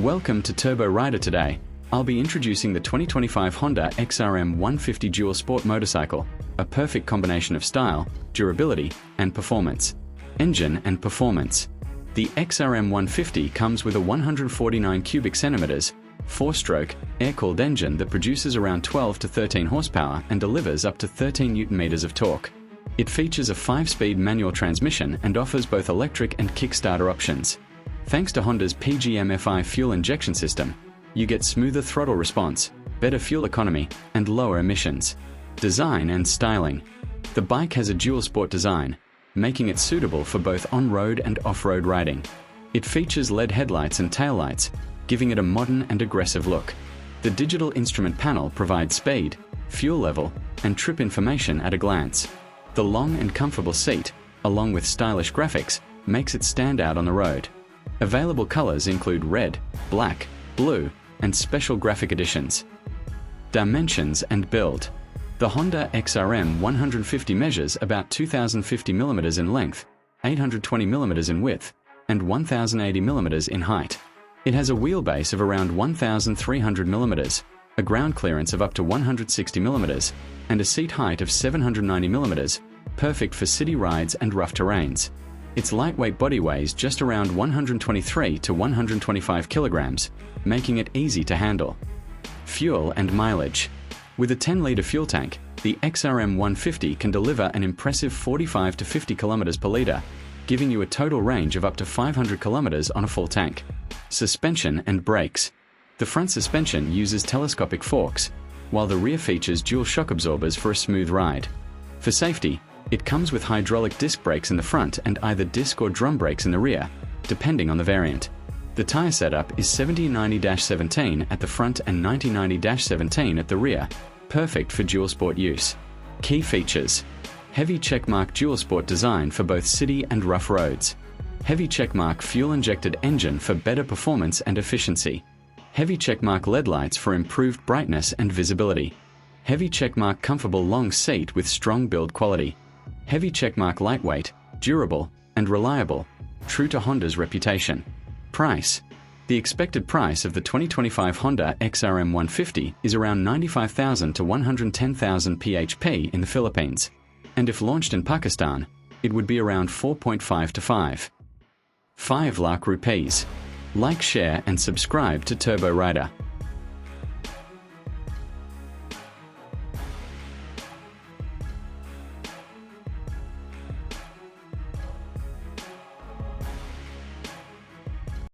Welcome to Turbo Rider. Today, I'll be introducing the 2025 Honda XRM 150 Dual Sport motorcycle, a perfect combination of style, durability, and performance. Engine and performance. The XRM 150 comes with a 149 cubic centimeters, 4-stroke, air-cooled engine that produces around 12 to 13 horsepower and delivers up to 13 Nm of torque. It features a 5-speed manual transmission and offers both electric and Kickstarter options. Thanks to Honda's PGM-FI fuel injection system, you get smoother throttle response, better fuel economy, and lower emissions. Design and styling. The bike has a dual sport design, making it suitable for both on-road and off-road riding. It features LED headlights and taillights, giving it a modern and aggressive look. The digital instrument panel provides speed, fuel level, and trip information at a glance. The long and comfortable seat, along with stylish graphics, makes it stand out on the road. Available colors include red, black, blue, and special graphic editions. Dimensions and build. The Honda XRM 150 measures about 2,050 mm in length, 820 mm in width, and 1,080 mm in height. It has a wheelbase of around 1,300 mm, a ground clearance of up to 160 mm, and a seat height of 790 mm, perfect for city rides and rough terrains. Its lightweight body weighs just around 123 to 125 kilograms, making it easy to handle. Fuel and mileage. With a 10-liter fuel tank, the XRM 150 can deliver an impressive 45 to 50 kilometers per liter, giving you a total range of up to 500 kilometers on a full tank. Suspension and brakes. The front suspension uses telescopic forks, while the rear features dual shock absorbers for a smooth ride. For safety, it comes with hydraulic disc brakes in the front and either disc or drum brakes in the rear, depending on the variant. The tire setup is 70/90-17 at the front and 90/90-17 at the rear, perfect for dual sport use. Key features. Heavy checkmark dual sport design for both city and rough roads. Heavy checkmark fuel-injected engine for better performance and efficiency. Heavy checkmark LED lights for improved brightness and visibility. Heavy checkmark comfortable long seat with strong build quality. Heavy checkmark lightweight, durable, and reliable, true to Honda's reputation. Price. The expected price of the 2025 Honda XRM 150 is around 95,000 to 110,000 PHP in the Philippines, and if launched in Pakistan, it would be around 4.5 to 5 lakh rupees. Like, share, and subscribe to Turbo Rider.